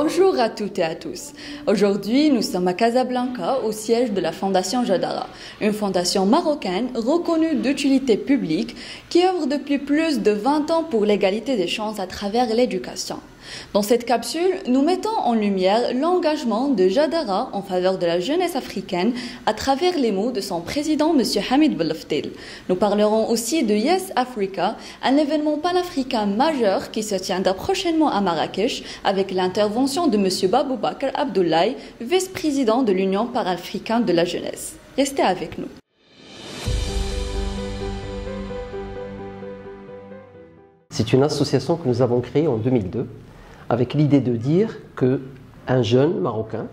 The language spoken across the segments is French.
Bonjour à toutes et à tous. Aujourd'hui, nous sommes à Casablanca, au siège de la Fondation Jadara, une fondation marocaine reconnue d'utilité publique qui œuvre depuis plus de 20 ans pour l'égalité des chances à travers l'éducation. Dans cette capsule, nous mettons en lumière l'engagement de Jadara en faveur de la jeunesse africaine à travers les mots de son président, M. Hamid Belfdel. Nous parlerons aussi de Yes Africa, un événement panafricain majeur qui se tiendra prochainement à Marrakech avec l'intervention de M. Baboubakar Abdoulaye, vice-président de l'Union panafricaine de la jeunesse. Restez avec nous. C'est une association que nous avons créée en 2002 avec l'idée de dire qu'un jeune Marocain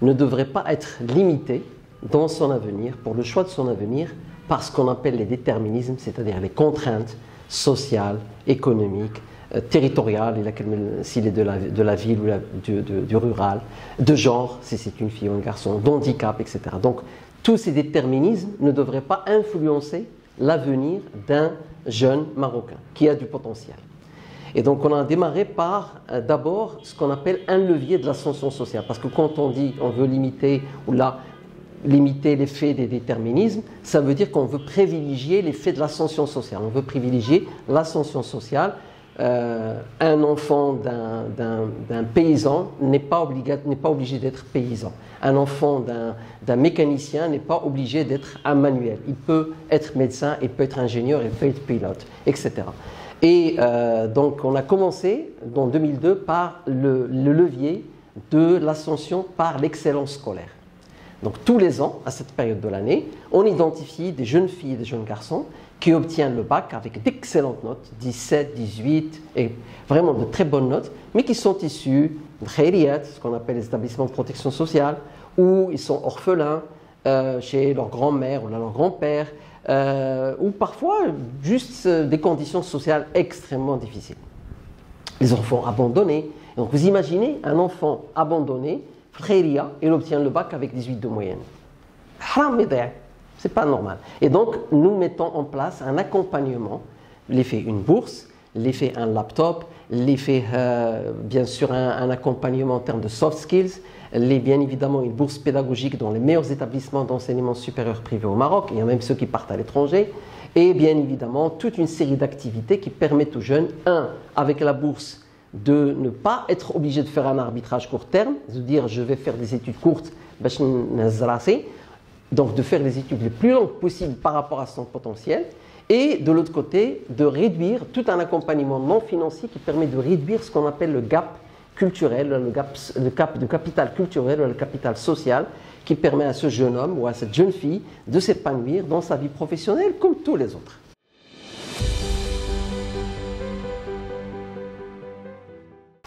ne devrait pas être limité dans son avenir, pour le choix de son avenir, par ce qu'on appelle les déterminismes, c'est-à-dire les contraintes sociales, économiques, territoriales, s'il est de la ville ou du rural, de genre, si c'est une fille ou un garçon, d'handicap, etc. Donc, tous ces déterminismes ne devraient pas influencer l'avenir d'un jeune Marocain qui a du potentiel. Et donc on a démarré par d'abord ce qu'on appelle un levier de l'ascension sociale. Parce que quand on dit on veut limiter l'effet des déterminismes, ça veut dire qu'on veut privilégier l'effet de l'ascension sociale. On veut privilégier l'ascension sociale. Un enfant d'un paysan n'est pas obligé d'être paysan. Un enfant d'un mécanicien n'est pas obligé d'être un manuel. Il peut être médecin, il peut être ingénieur, il peut être pilote, etc. Et donc on a commencé en 2002 par le levier de l'ascension par l'excellence scolaire. Donc tous les ans, à cette période de l'année, on identifie des jeunes filles et des jeunes garçons qui obtiennent le bac avec d'excellentes notes, 17, 18, et vraiment de très bonnes notes, mais qui sont issus de khairiyat, ce qu'on appelle les établissements de protection sociale, où ils sont orphelins chez leur grand-mère ou leur grand-père, ou parfois juste des conditions sociales extrêmement difficiles. Les enfants abandonnés. Donc vous imaginez un enfant abandonné, khairia, il obtient le bac avec 18 de moyenne. Haram idea. C'est pas normal. Et donc, nous mettons en place un accompagnement, l'effet une bourse, l'effet un laptop, l'effet bien sûr un accompagnement en termes de soft skills, bien évidemment une bourse pédagogique dans les meilleurs établissements d'enseignement supérieur privé au Maroc, il y a même ceux qui partent à l'étranger, et bien évidemment toute une série d'activités qui permettent aux jeunes, avec la bourse, de ne pas être obligé de faire un arbitrage court terme, de dire je vais faire des études courtes, donc de faire les études les plus longues possibles par rapport à son potentiel, et de l'autre côté, de réduire tout un accompagnement non financier qui permet de réduire ce qu'on appelle le gap culturel, le capital culturel ou le capital social, qui permet à ce jeune homme ou à cette jeune fille de s'épanouir dans sa vie professionnelle comme tous les autres.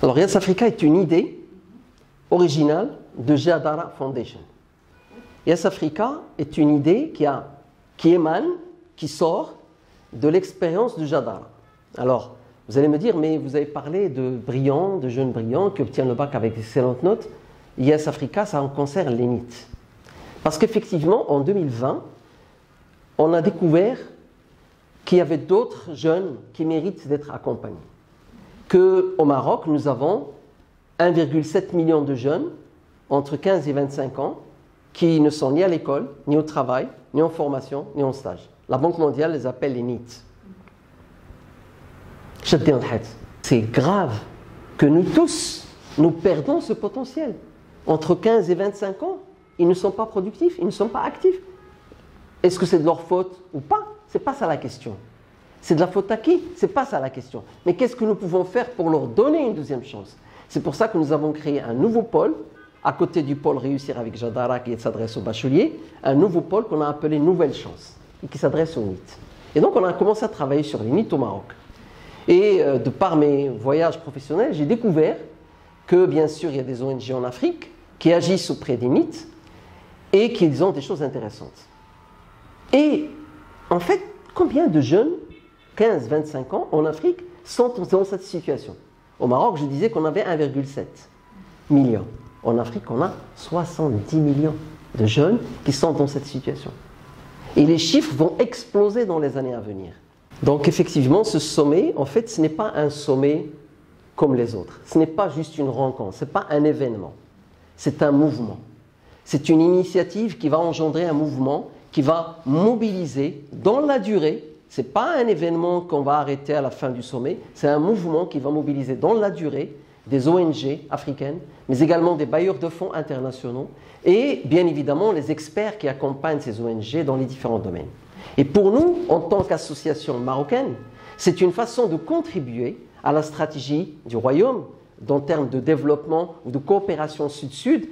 Alors Yes Africa est une idée originale de Jadara Foundation. Yes Africa est une idée qui émane, qui sort de l'expérience de Jadara. Alors, vous allez me dire, mais vous avez parlé de brillants, de jeunes brillants qui obtiennent le bac avec d'excellentes notes. Yes Africa, ça en concerne les NEET. Parce qu'effectivement, en 2020, on a découvert qu'il y avait d'autres jeunes qui méritent d'être accompagnés. Qu'au Maroc, nous avons 1,7 million de jeunes entre 15 et 25 ans qui ne sont ni à l'école, ni au travail, ni en formation, ni en stage. La Banque mondiale les appelle les NEET. C'est grave que nous tous, nous perdons ce potentiel. Entre 15 et 25 ans, ils ne sont pas productifs, ils ne sont pas actifs. Est-ce que c'est de leur faute ou pas? Ce n'est pas ça la question. C'est de la faute à qui? Ce n'est pas ça la question. Mais qu'est-ce que nous pouvons faire pour leur donner une deuxième chance? C'est pour ça que nous avons créé un nouveau pôle, à côté du pôle Réussir avec Jadara qui s'adresse aux bacheliers, un nouveau pôle qu'on a appelé Nouvelle Chance, et qui s'adresse aux NEET. Et donc on a commencé à travailler sur les NEET au Maroc. Et de par mes voyages professionnels, j'ai découvert que bien sûr il y a des ONG en Afrique qui agissent auprès des NEET et qui ont des choses intéressantes. Et en fait, combien de jeunes, 15-25 ans, en Afrique, sont dans cette situation? Au Maroc, je disais qu'on avait 1,7 million. En Afrique, on a 70 millions de jeunes qui sont dans cette situation. Et les chiffres vont exploser dans les années à venir. Donc effectivement, ce sommet, en fait, ce n'est pas un sommet comme les autres. Ce n'est pas juste une rencontre, ce n'est pas un événement, c'est un mouvement. C'est une initiative qui va engendrer un mouvement, qui va mobiliser dans la durée. Ce n'est pas un événement qu'on va arrêter à la fin du sommet, c'est un mouvement qui va mobiliser dans la durée des ONG africaines, mais également des bailleurs de fonds internationaux et bien évidemment les experts qui accompagnent ces ONG dans les différents domaines. Et pour nous, en tant qu'association marocaine, c'est une façon de contribuer à la stratégie du Royaume en termes de développement ou de coopération sud-sud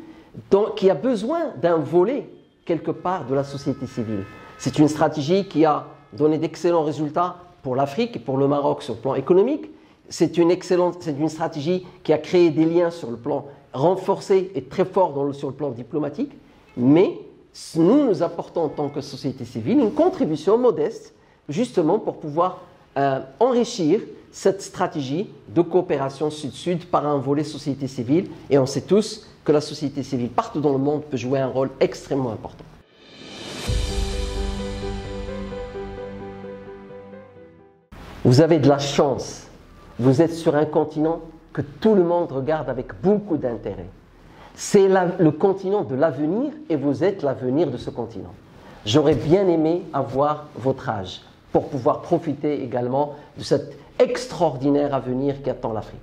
qui a besoin d'un volet quelque part de la société civile. C'est une stratégie qui a donné d'excellents résultats pour l'Afrique et pour le Maroc sur le plan économique. C'est une stratégie qui a créé des liens sur le plan renforcé et très fort sur le plan diplomatique. Mais nous apportons en tant que société civile une contribution modeste justement pour pouvoir enrichir cette stratégie de coopération sud-sud par un volet société civile. Et on sait tous que la société civile partout dans le monde peut jouer un rôle extrêmement important. Vous avez de la chance. Vous êtes sur un continent que tout le monde regarde avec beaucoup d'intérêt. C'est le continent de l'avenir et vous êtes l'avenir de ce continent. J'aurais bien aimé avoir votre âge pour pouvoir profiter également de cet extraordinaire avenir qui attend l'Afrique.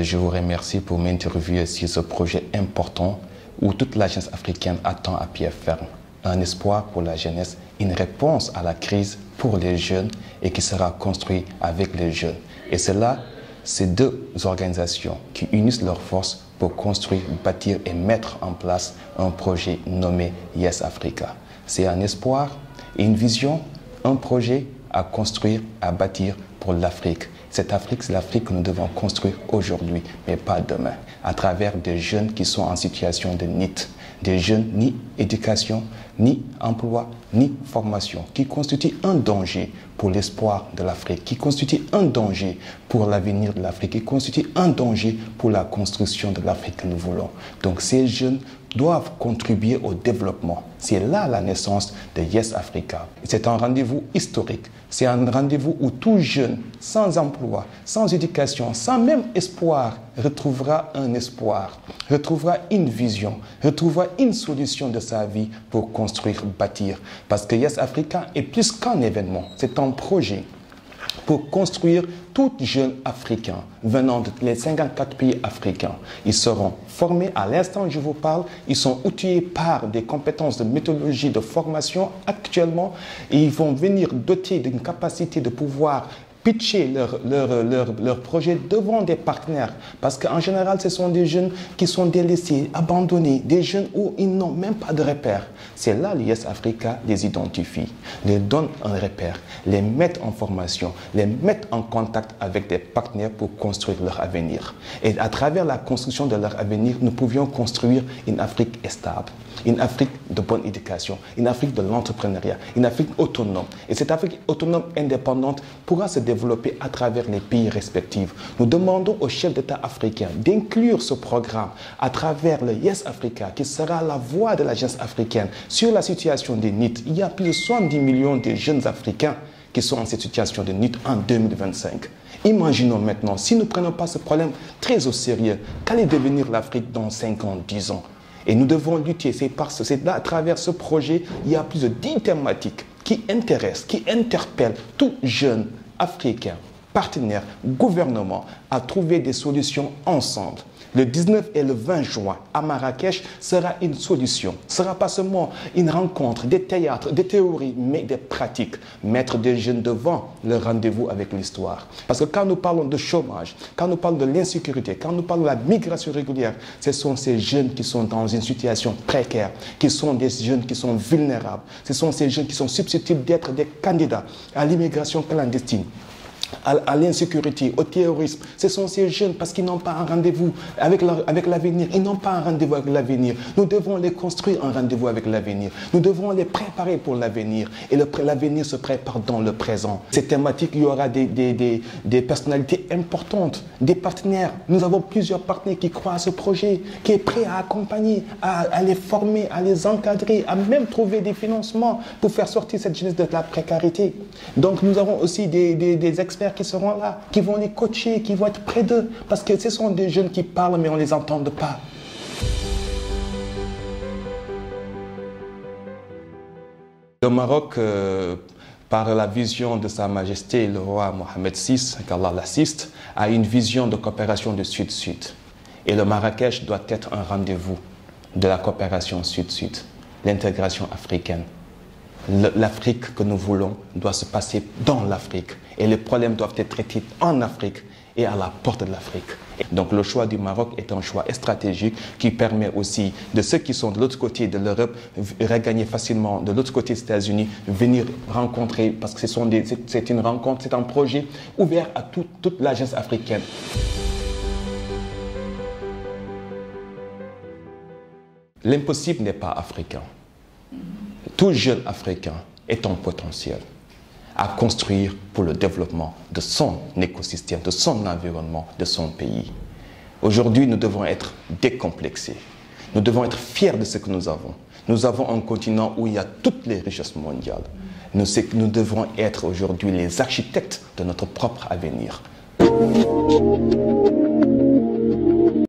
Je vous remercie pour m'interviewer sur ce projet important où toute la jeunesse africaine attend à pied ferme. Un espoir pour la jeunesse, une réponse à la crise pour les jeunes et qui sera construit avec les jeunes. Et cela, c'est deux organisations qui unissent leurs forces pour construire, bâtir et mettre en place un projet nommé Yes Africa. C'est un espoir et une vision, un projet à construire, à bâtir pour l'Afrique. Cette Afrique, c'est l'Afrique que nous devons construire aujourd'hui, mais pas demain, à travers des jeunes qui sont en situation de NEET, des jeunes ni éducation, ni emploi, ni formation, qui constituent un danger pour l'espoir de l'Afrique, qui constituent un danger pour l'avenir de l'Afrique, qui constituent un danger pour la construction de l'Afrique que nous voulons. Donc ces jeunes doivent contribuer au développement. C'est là la naissance de Yes Africa. C'est un rendez-vous historique. C'est un rendez-vous où tout jeune, sans emploi, sans éducation, sans même espoir, retrouvera un espoir, retrouvera une vision, retrouvera une solution de sa vie pour construire, bâtir. Parce que Yes Africa est plus qu'un événement, c'est un projet pour construire tout jeune Africain venant des 54 pays africains. Ils seront formés à l'instant où je vous parle, ils sont outillés par des compétences de méthodologie, de formation actuellement, et ils vont venir dotés d'une capacité de pouvoir pitcher leur projet devant des partenaires. Parce qu'en général, ce sont des jeunes qui sont délaissés, abandonnés, des jeunes où ils n'ont même pas de repères. C'est là que Yes Africa les identifie, les donne un repère, les met en formation, les met en contact avec des partenaires pour construire leur avenir. Et à travers la construction de leur avenir, nous pouvions construire une Afrique stable, une Afrique de bonne éducation, une Afrique de l'entrepreneuriat, une Afrique autonome. Et cette Afrique autonome indépendante pourra se développer à travers les pays respectifs. Nous demandons aux chefs d'État africains d'inclure ce programme à travers le Yes Africa, qui sera la voix de la jeunesse africaine sur la situation des NEET. Il y a plus de 70 millions de jeunes Africains qui sont en cette situation de NEET en 2025. Imaginons maintenant, si nous ne prenons pas ce problème très au sérieux, qu'allait devenir l'Afrique dans 5 ans, 10 ans? Et nous devons lutter. C'est là, à travers ce projet, il y a plus de 10 thématiques qui intéressent, qui interpellent tout jeune Africain, partenaire, gouvernement, à trouver des solutions ensemble. Le 19 et le 20 juin à Marrakech sera une solution. Ce ne sera pas seulement une rencontre, des théâtres, des théories, mais des pratiques. Mettre des jeunes devant le rendez-vous avec l'histoire. Parce que quand nous parlons de chômage, quand nous parlons de l'insécurité, quand nous parlons de la migration régulière, ce sont ces jeunes qui sont dans une situation précaire, qui sont des jeunes qui sont vulnérables. Ce sont ces jeunes qui sont susceptibles d'être des candidats à l'immigration clandestine. à l'insécurité, au terrorisme. Ce sont ces jeunes parce qu'ils n'ont pas un rendez-vous avec l'avenir. Ils n'ont pas un rendez-vous avec l'avenir. Nous devons les construire un rendez-vous avec l'avenir. Nous devons les préparer pour l'avenir. Et l'avenir se prépare dans le présent. Ces thématiques, il y aura des personnalités importantes, des partenaires. Nous avons plusieurs partenaires qui croient à ce projet, qui est prêt à accompagner, à les former, à les encadrer, à même trouver des financements pour faire sortir cette jeunesse de la précarité. Donc nous avons aussi des experts qui seront là, qui vont les coacher, qui vont être près d'eux, parce que ce sont des jeunes qui parlent mais on ne les entend pas. Le Maroc, par la vision de Sa Majesté le roi Mohamed VI, qu'Allah l'assiste, a une vision de coopération de Sud-Sud. Et le Marrakech doit être un rendez-vous de la coopération Sud-Sud, l'intégration africaine. L'Afrique que nous voulons doit se passer dans l'Afrique. Et les problèmes doivent être traités en Afrique et à la porte de l'Afrique. Donc le choix du Maroc est un choix stratégique qui permet aussi de ceux qui sont de l'autre côté de l'Europe regagner facilement de l'autre côté des États-Unis, venir rencontrer, parce que c'est une rencontre, c'est un projet ouvert à toute la jeunesse africaine. L'impossible n'est pas africain. Tout jeune africain est en potentiel à construire pour le développement de son écosystème, de son environnement, de son pays. Aujourd'hui, nous devons être décomplexés. Nous devons être fiers de ce que nous avons. Nous avons un continent où il y a toutes les richesses mondiales. Nous devons être aujourd'hui les architectes de notre propre avenir.